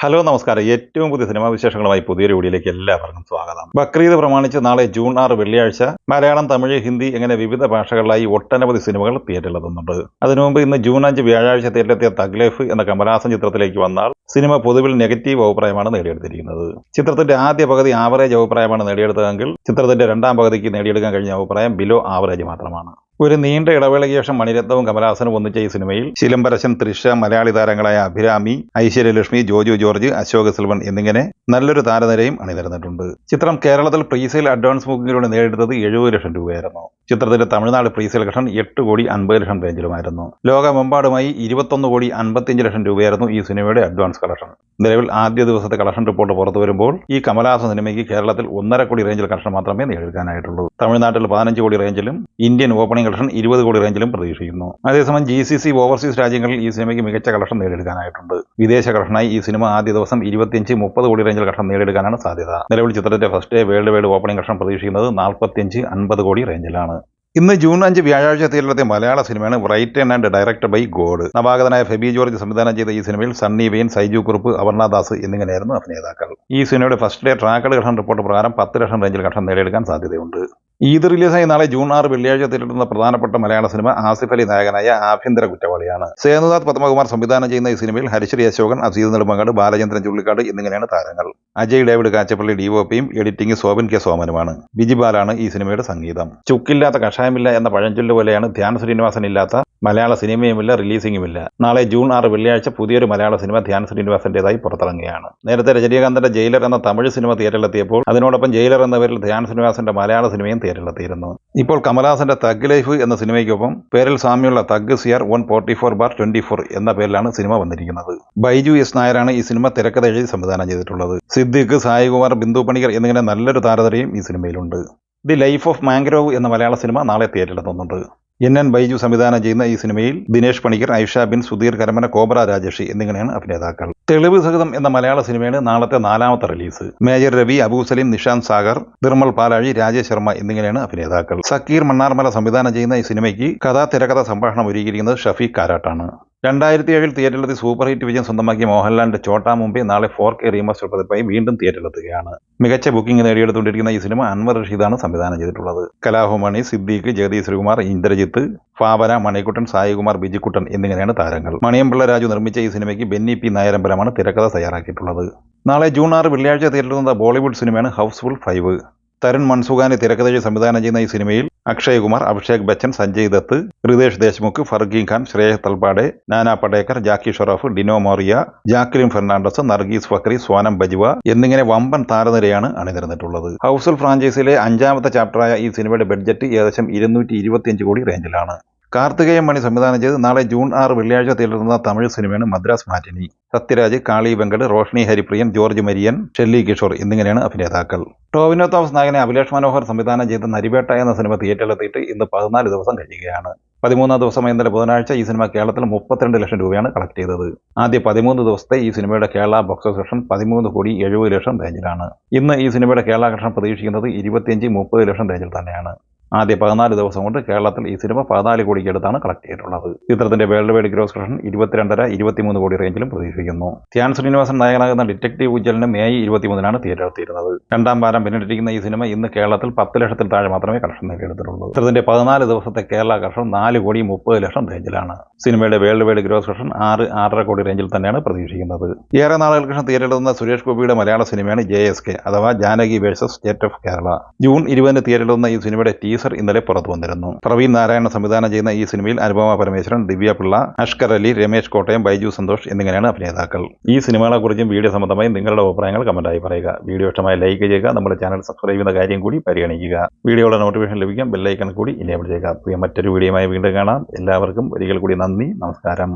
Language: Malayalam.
ഹലോ നമസ്കാരം. ഏറ്റവും പുതിയ സിനിമാ വിശേഷങ്ങളുമായി പുതിയൊരു വീഡിയോയിലേക്ക് എല്ലാവർക്കും സ്വാഗതം. ബക്രീദ് പ്രമാണിച്ച് നാളെ ജൂൺ 6 വെള്ളിയാഴ്ച മലയാളം, തമിഴ്, ഹിന്ദി എങ്ങനെ വിവിധ ഭാഷകളിലായി ഒട്ടനവധി സിനിമകൾ തിയേറ്ററിലെത്തുന്നുണ്ട്. അതിനു മുമ്പ് ഇന്ന് ജൂൺ 5 വ്യാഴാഴ്ച തിയേറ്ററിലെത്തിയ തഗ് ലൈഫ് എന്ന കമലഹാസൻ ചിത്രത്തിലേക്ക് വന്നാൽ സിനിമ പൊതുവിൽ നെഗറ്റീവ് അഭിപ്രായമാണ് നേടിയെടുത്തിരിക്കുന്നത്. ചിത്രത്തിന്റെ ആദ്യ പകുതി ആവറേജ് അഭിപ്രായമാണ് നേടിയെടുത്തതെങ്കിൽ ചിത്രത്തിന്റെ രണ്ടാം പകുതിക്ക് നേടിയെടുക്കാൻ കഴിഞ്ഞ അഭിപ്രായം ബിലോ ആവറേജ് മാത്രമാണ്. ഒരു നീണ്ട ഇടവേളയ്ക്ക് ശേഷം മണിരത്നവും കമലഹാസനും ഒന്നിച്ച ഈ സിനിമയിൽ ചിലംബരശൻ, തൃഷ, മലയാളി താരങ്ങളായ അഭിരാമി, ഐശ്വര്യലക്ഷ്മി, ജോജു ജോർജ്, അശോക് സിൽവൻ എന്നിങ്ങനെ നല്ലൊരു താരനിരയും അണിനിരന്നിട്ടുണ്ട്. ചിത്രം കേരളത്തിൽ പ്രീസെയിൽ അഡ്വാൻസ് ബുക്കിങ്ങിലൂടെ നേടിയെടുത്തത് 70 ലക്ഷം രൂപയായിരുന്നു. ചിത്രത്തിന്റെ തമിഴ്നാട് പ്രീസെയിൽ കളക്ഷൻ 8,50,00,000 റേഞ്ചിലുമായിരുന്നു. ലോകമെമ്പാടുമായി 21,55,00,000 രൂപയായിരുന്നു ഈ സിനിമയുടെ അഡ്വാൻസ് കളക്ഷൻ. നിലവിൽ ആദ്യ ദിവസത്തെ കളക്ഷൻ റിപ്പോർട്ട് പുറത്തു വരുമ്പോൾ ഈ കമലഹാസൻ സിനിമയ്ക്ക് കേരളത്തിൽ 1.5 കോടി റേഞ്ചിൽ കളക്ഷൻ മാത്രമേ നേടിയെടുക്കാനായിട്ടുള്ളൂ. തമിഴ്നാട്ടിൽ 15 കോടി റേഞ്ചിലും ഇന്ത്യൻ ഓപ്പണിംഗ് കളക്ഷൻ 20 കോടി റേഞ്ചിലും പ്രതീക്ഷിക്കുന്നു. അതേസമയം GCC ഓവർസീസ് രാജ്യങ്ങളിൽ ഈ സിനിമയ്ക്ക് മികച്ച കളക്ഷൻ നേടിയെടുക്കാനായിട്ടുണ്ട്. വിദേശ കളക്ഷനായി ഈ സിനിമ ആദ്യ ദിവസം 25-30 കോടി റേഞ്ചിൽ കളക്ഷൻ നേടിയെടുക്കാനാണ് സാധ്യത. നിലവിൽ ചിത്രത്തിന്റെ first day world wide opening collection പ്രതീക്ഷിക്കുന്നത് 45-50 കോടി റേഞ്ചിലാണ്. ഇന്ന് ജൂൺ 5 വ്യാഴാഴ്ച തിയേറ്ററിലെത്തിയ മലയാള സിനിമയാണ് written and directed by God. നവാഗതനായ ഫെബി ജോർജ് സംവിധാനം ചെയ്ത ഈ സിനിമയിൽ സണ്ണി വെയിൻ, സൈജു കുറുപ്പ്, അപർണ ദാസ് എന്നിങ്ങനെയായിരുന്നു അഭിനേതാക്കൾ. ഈ സിനിമയുടെ first day tracked collection report പ്രകാരം 10 ലക്ഷം റേഞ്ചിൽ കളക്ഷൻ നേടിയെടുക്കാൻ സാധ്യതയുണ്ട്. ഈദ് റിലീസായി നാളെ ജൂൺ 6 വെള്ളിയാഴ്ച തിയേറ്ററിലെത്തുന്ന പ്രധാനപ്പെട്ട മലയാള സിനിമ ആസിഫ് അലി നായകനായ ആഭ്യന്തര കുറ്റവാളിയാണ്. സേനുനാഥ് പത്മകുമാർ സംവിധാനം ചെയ്യുന്ന ഈ സിനിമയിൽ ഹരിശ്രീ അശോകൻ, അസീസ് നെടുമങ്ങാട്, ബാലചന്ദ്രൻ ചുള്ളിക്കാട് എന്നിങ്ങനെയാണ് താരങ്ങൾ. Ajay David Kachappilly DOPയും editing സോബൻ K സോമനുമാണ്. ബിജിബാലാണ് ഈ സിനിമയുടെ സംഗീതം. ചുക്കില്ലാത്ത കഷായമില്ല എന്ന പഴഞ്ചൊല്ല് പോലെയാണ് ധ്യാൻ ശ്രീനിവാസൻ ഇല്ലാത്ത മലയാള സിനിമയുമില്ല, റിലീസിംഗുമില്ല. നാളെ ജൂൺ 6 വെള്ളിയാഴ്ച പുതിയൊരു മലയാള സിനിമ ധ്യാൻ ശ്രീനിവാസന്റേതായി പുറത്തിറങ്ങുകയാണ്. നേരത്തെ രജനീകാന്തിന്റെ ജയിലർ എന്ന തമിഴ് സിനിമ തിയേറ്ററിലെത്തിയപ്പോൾ അതിനോടൊപ്പം ജയിലർ എന്ന പേരിൽ ധ്യാൻ ശ്രീനിവാസന്റെ മലയാള സിനിമയും തിയേറ്ററിലെത്തിയിരുന്നു. ഇപ്പോൾ കമലഹാസന്റെ തഗ് ലൈഫ് എന്ന സിനിമയ്ക്കൊപ്പം പേരിൽ സാമ്യമുള്ള തഗ് CR 144/24 എന്ന പേരിലാണ് സിനിമ വന്നിരിക്കുന്നത്. ബൈജു S നായരാണ് ഈ സിനിമ തിരക്കഥ എഴുതി സംവിധാനം ചെയ്തിട്ടുള്ളത്. സിദ്ദിഖ്, സായികുമാർ, ബിന്ദു പണിക്കർ എന്നിങ്ങനെ നല്ലൊരു താരനിരയും ഈ സിനിമയിലുണ്ട്. ദി ലൈഫ് ഓഫ് മാംഗ്രോവ് എന്ന മലയാള സിനിമ നാളെ തിയേറ്ററിലെത്തുന്നുണ്ട്. NN ബൈജു സംവിധാനം ചെയ്യുന്ന ഈ സിനിമയിൽ ദിനേശ് പണിക്കർ, ഐഷ ബിൻ, സുധീർ കരമന, കോബ്ര രാജേഷി എന്നിങ്ങനെയാണ് അഭിനേതാക്കൾ. തെളിവ് സഹിതം എന്ന മലയാള സിനിമയാണ് നാളത്തെ 4ാമത്തെ റിലീസ്. മേജർ രവി, അബു സലീം, നിഷാന്ത് സാഗർ, നിർമ്മൽ പാലാഴി, രാജേഷ് ശർമ്മ എന്നിങ്ങനെയാണ് അഭിനേതാക്കൾ. സക്കീർ മണ്ണാർമല സംവിധാനം ചെയ്യുന്ന ഈ സിനിമയ്ക്ക് തിരക്കഥ സംഭാഷണം ഒരുക്കിയിരിക്കുന്നത് ഷഫീഖ് കാരാട്ടാണ്. 2007 തിയേറ്ററിലെത്തി സൂപ്പർ ഹിറ്റ് വിജയം സ്വന്തമാക്കിയ മോഹൻലാലിന്റെ ചോട്ടാ മുംബൈ നാളെ 4K റീമാസ്റ്റർ പതിപ്പായി വീണ്ടും തിയേറ്ററിലെത്തുകയാണ്. മികച്ച ബുക്കിംഗ് നേടിയെടുത്തുകൊണ്ടിരിക്കുന്ന ഈ സിനിമ അൻവർ റഷീദാണ് സംവിധാനം ചെയ്തിട്ടുള്ളത്. കലാഭവൻ, സിദ്ദീഖ്, ജഗദീഷ് ശ്രീകുമാർ, ഇന്ദ്രജിത്ത്, ഭാവന, മണിക്കുട്ടൻ, സായികുമാർ, ബിജിക്കുട്ടൻ എന്നിങ്ങനെയാണ് താരങ്ങൾ. മണിയമ്പിള്ള രാജു നിർമ്മിച്ച ഈ സിനിമയ്ക്ക് ബെന്നി P നായരമ്പലമാണ് തിരക്കഥ തയ്യാറാക്കിയിട്ടുള്ളത്. നാളെ ജൂൺ 6 വെള്ളിയാഴ്ച തിയേറ്ററിലെത്തുന്ന ബോളിവുഡ് സിനിമയാണ് ഹൗസ്ഫുൾ 5. തരുൺ മൻസുഖാനി തിരക്കഥ സംവിധാനം ചെയ്യുന്ന ഈ സിനിമയിൽ അക്ഷയ് കുമാർ, അഭിഷേക് ബച്ചൻ, സഞ്ജയ് ദത്ത്, റിതേഷ് ദേശ്മുഖ്, ഫർഗീൻ ഖാൻ, ശ്രേയസ് തൽപാടെ, നാനാ പടേക്കർ, ജാക്കി ഷറഫ്, ഡിനോ മോറിയ, ജാക്ലിൻ ഫെർണാണ്ടസ്, നർഗീസ് ഫക്രി, സോനം ബജ്വ എന്നിങ്ങനെ വമ്പൻ താരനിരയാണ് അണിനിരന്നിട്ടുള്ളത്. ഹൗസ്ഫുൾ ഫ്രാഞ്ചൈസിയിലെ 5ാമത്തെ ചാപ്റ്ററായ ഈ സിനിമയുടെ ബഡ്ജറ്റ് ഏകദേശം 225 കോടി റേഞ്ചിലാണ്. കാർത്തികേയൻ മണി സംവിധാനം ചെയ്ത് നാളെ ജൂൺ 6 വെള്ളിയാഴ്ച തിയേറ്ററിലെത്തുന്ന തമിഴ് സിനിമയാണ് മദ്രാസ് മാറ്റിനി. സത്യരാജ്, കാളി വെങ്കട്, റോഷ്നി ഹരിപ്രിയൻ, ജോർജ് മരിയൻ, ഷെല്ലി കിഷോർ എന്നിങ്ങനെയാണ് അഭിനേതാക്കൾ. ടോവിനോ തോമസ് നായകനെ അഭിലാഷ് മനോഹർ സംവിധാനം ചെയ്ത നരിവേട്ട എന്ന സിനിമ തിയേറ്ററിലെത്തിയിട്ട് ഇന്ന് 14 ദിവസം കഴിയുകയാണ്. 13ാം ദിവസമായ ഇന്നലെ ബുധനാഴ്ച ഈ സിനിമ കേരളത്തിൽ 32 ലക്ഷം രൂപയാണ് കളക്ട് ചെയ്തത്. ആദ്യ 13 ദിവസത്തെ ഈ സിനിമയുടെ കേരള ബോക്സ് ഓഫീസ് കളക്ഷൻ 13,70,00,000 റേഞ്ചിലാണ്. ഇന്ന് ഈ സിനിമയുടെ കേരള കളക്ഷൻ പ്രതീക്ഷിക്കുന്നത് 25-30 ലക്ഷം റേഞ്ചിൽ തന്നെയാണ്. ആദ്യ 14 ദിവസം കൊണ്ട് കേരളത്തിൽ ഈ സിനിമ 14 കോടിക്ക് അടുത്താണ് കളക്ട് ചെയ്തിട്ടുള്ളത്. ചിത്രത്തിന്റെ വേൾഡ് വൈഡ് ഗ്രോസ് കളക്ഷൻ 22.5-23 കോടി റേഞ്ചിലും പ്രതീക്ഷിക്കുന്നു. ധ്യാൻ ശ്രീനിവാസൻ നായകനാകുന്ന ഡിറ്റക്റ്റീവ് ഉജ്ജ്വലിന് മെയ് 23 തിയേറ്ററിലെത്തിയിരുന്നത്. രണ്ടാം വാരം പിന്നിട്ടിരിക്കുന്ന ഈ സിനിമ ഇന്ന് കേരളത്തിൽ 10 ലക്ഷത്തിൽ താഴെ മാത്രമേ കളക്ഷൻ നേടിയെടുത്തിട്ടുള്ളൂ. ചിത്രത്തിന്റെ 14 ദിവസത്തെ കേരള കളക്ഷൻ 4,30,00,000 റേഞ്ചിലാണ്. സിനിമയുടെ വേൾഡ് വൈഡ് ഗ്രോസ് കളക്ഷൻ 6-6.5 കോടി റേഞ്ചിൽ തന്നെയാണ് പ്രതീക്ഷിക്കുന്നത്. ഏറെ നാളുകൾക്ക് ശേഷം തിയേറ്ററിലെത്തുന്ന സുരേഷ് ഗോപിയുടെ മലയാള സിനിമയാണ് JSK അഥവാ Janaki versus state of Kerala. June 20 തിയേറ്ററിലെത്തുന്ന ഈ സിനിമയുടെ ടീസർ ഇന്നലെ പുറത്തു വന്നിരുന്നു. പ്രവീൺ നാരായണൻ സംവിധാനം ചെയ്യുന്ന ഈ സിനിമയിൽ അനുപമ പരമേശ്വരൻ, ദിവ്യ പിള്ള, അഷ്കർ അലി, രമേശ് കോട്ടയം, ബൈജു സന്തോഷ് എന്നിങ്ങനെയാണ് അഭിനേതാക്കൾ. ഈ സിനിമകളെക്കുറിച്ചും വീഡിയോ സംബന്ധമായി നിങ്ങളുടെ അഭിപ്രായങ്ങൾ കമന്റായി പറയുക. വീഡിയോ ഇഷ്ടമായി ലൈക്ക് ചെയ്യുക. നമ്മുടെ ചാനൽ സബ്സ്ക്രൈബ് ചെയ്യുന്ന കാര്യം കൂടി പരിഗണിക്കുക. വീഡിയോയുടെ നോട്ടിഫിക്കേഷൻ ലഭിക്കാൻ ബെല്ലൈക്കൺ കൂടി എനേബിൾ ചെയ്യുക. മറ്റൊരു വീഡിയോയുമായി വീണ്ടും കാണാം. എല്ലാവർക്കും ഒരിക്കൽ കൂടി നന്ദി, നമസ്കാരം.